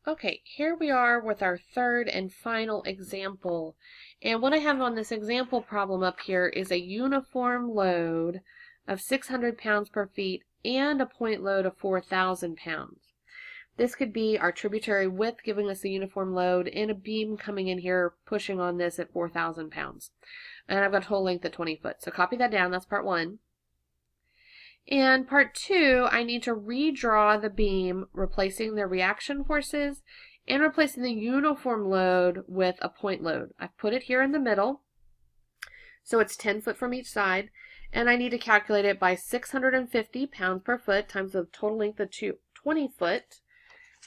Okay, here we are with our third and final example. And what I have on this example problem up here is a uniform load of 600 pounds per feet and a point load of 4,000 pounds. This could be our tributary width giving us a uniform load and a beam coming in here pushing on this at 4,000 pounds. And I've got a total length of 20 foot. So copy that down, that's part one. And part two, I need to redraw the beam, replacing the reaction forces and replacing the uniform load with a point load. I've put it here in the middle, so it's 10 foot from each side, and I need to calculate it by 650 pounds per foot times the total length of 20 foot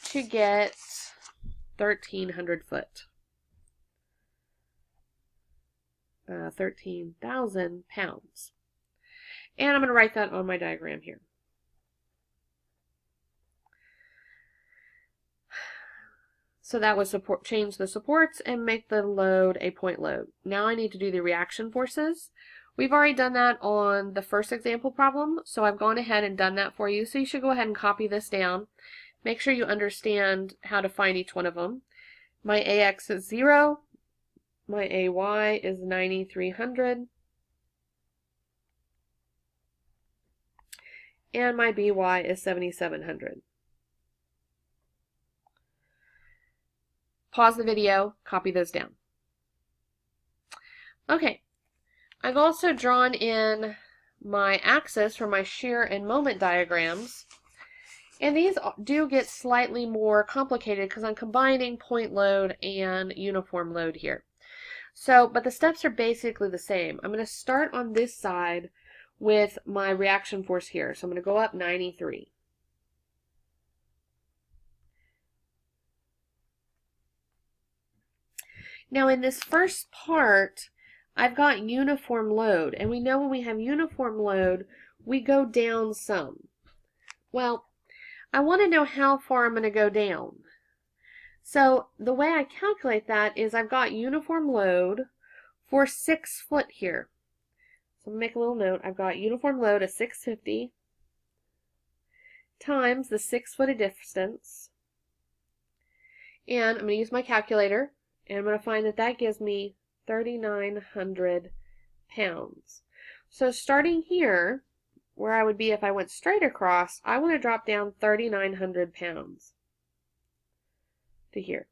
to get 1,300 foot. 13,000 pounds. And I'm going to write that on my diagram here. So that was change the supports and make the load a point load. Now I need to do the reaction forces. We've already done that on the first example problem, so I've gone ahead and done that for you. So you should go ahead and copy this down. Make sure you understand how to find each one of them. My AX is 0. My AY is 9,300. And my BY is 7,700. Pause the video, copy those down. Okay, I've also drawn in my axis for my shear and moment diagrams. And these do get slightly more complicated because I'm combining point load and uniform load here. So, but the steps are basically the same. I'm going to start on this side with my reaction force here. So I'm going to go up 93. Now in this first part, I've got uniform load, and we know when we have uniform load, we go down some. Well, I want to know how far I'm going to go down. So the way I calculate that is I've got uniform load for 6 foot here. So I'm going to make a little note. I've got uniform load of 650 times the 6 foot of distance. And I'm going to use my calculator. And I'm going to find that that gives me 3,900 pounds. So starting here, where I would be if I went straight across, I want to drop down 3,900 pounds to here.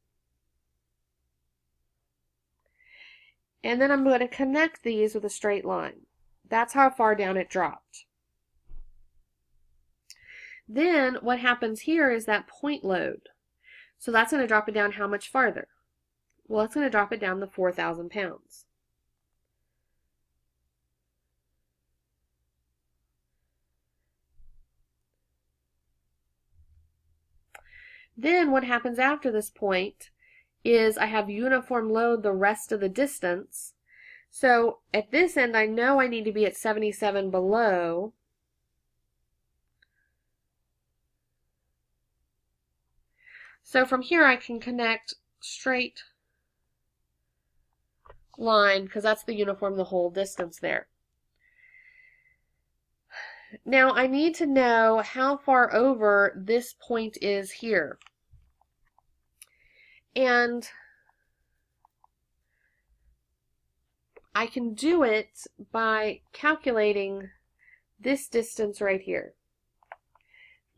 And then I'm going to connect these with a straight line. That's how far down it dropped. Then what happens here is that point load. So that's going to drop it down how much farther? Well, it's going to drop it down to 4,000 pounds. Then what happens after this point is I have uniform load the rest of the distance. So at this end, I know I need to be at 77 below. So from here, I can connect straight line because that's the uniform the whole distance there. Now I need to know how far over this point is here. And I can do it by calculating this distance right here.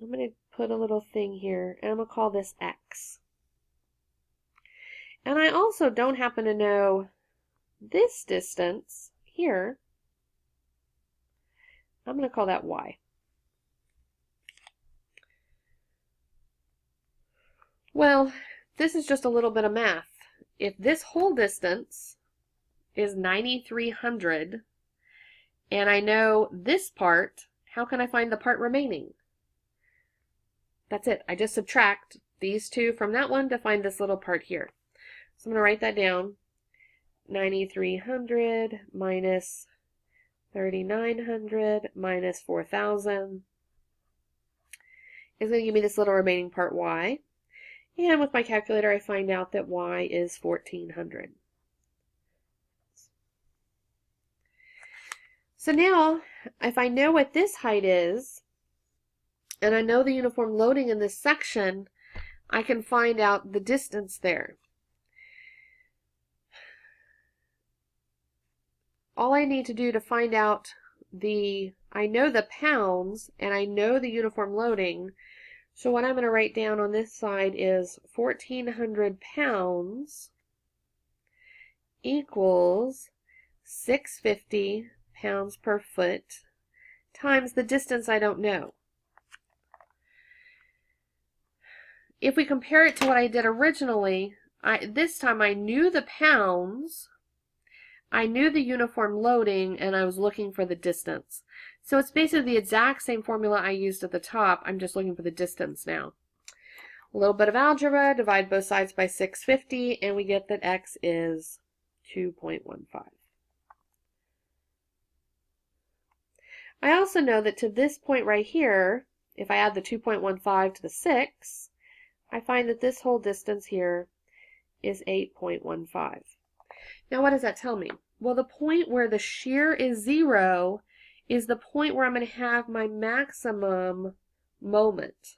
I'm going to put a little thing here, and I'm going to call this X. And I also don't happen to know this distance here. I'm going to call that Y. Well, this is just a little bit of math. If this whole distance is 9,300, and I know this part, how can I find the part remaining? That's it. I just subtract these two from that one to find this little part here. So I'm going to write that down. 9,300 minus 3,900 minus 4,000 is going to give me this little remaining part Y. And with my calculator, I find out that Y is 1,400. So now, if I know what this height is, and I know the uniform loading in this section, I can find out the distance there. All I need to do to find out I know the pounds and I know the uniform loading. So what I'm going to write down on this side is 1,400 pounds equals 650 pounds per foot times the distance I don't know. If we compare it to what I did originally, this time I knew the pounds, I knew the uniform loading, and I was looking for the distance. So it's basically the exact same formula I used at the top. I'm just looking for the distance now. A little bit of algebra, divide both sides by 650, and we get that x is 2.15. I also know that to this point right here, if I add the 2.15 to the 6, I find that this whole distance here is 8.15. Now what does that tell me? Well, the point where the shear is 0 is the point where I'm going to have my maximum moment.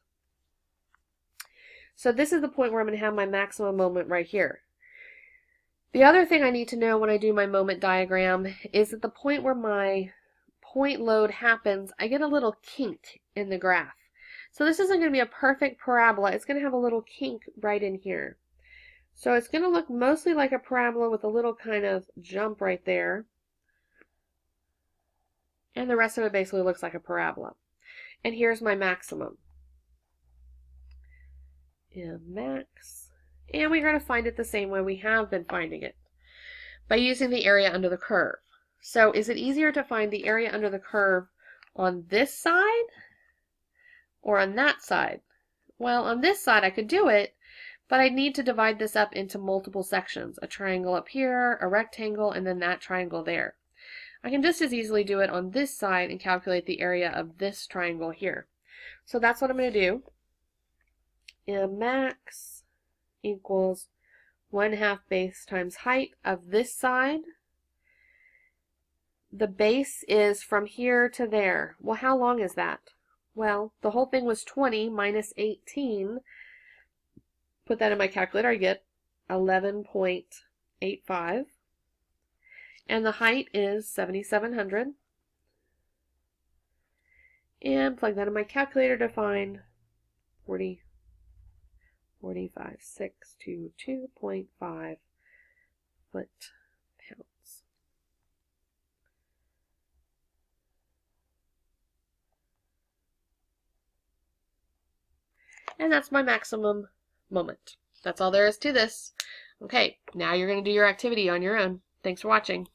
So this is the point where I'm going to have my maximum moment right here. The other thing I need to know when I do my moment diagram is at the point where my point load happens, I get a little kink in the graph. So this isn't going to be a perfect parabola. It's going to have a little kink right in here. So it's going to look mostly like a parabola with a little kind of jump right there. And the rest of it basically looks like a parabola. And here's my maximum. Max. And we're going to find it the same way we have been finding it, by using the area under the curve. So is it easier to find the area under the curve on this side or on that side? Well, on this side I could do it, but I'd need to divide this up into multiple sections. A triangle up here, a rectangle, and then that triangle there. I can just as easily do it on this side and calculate the area of this triangle here. So that's what I'm going to do. Max equals 1/2 base times height of this side. The base is from here to there. Well, how long is that? Well, the whole thing was 20 minus 18. Put that in my calculator, I get 11.85. And the height is 7,700. And plug that in my calculator to find 45,622.5 foot pounds. And that's my maximum moment. That's all there is to this. Okay, now you're going to do your activity on your own. Thanks for watching.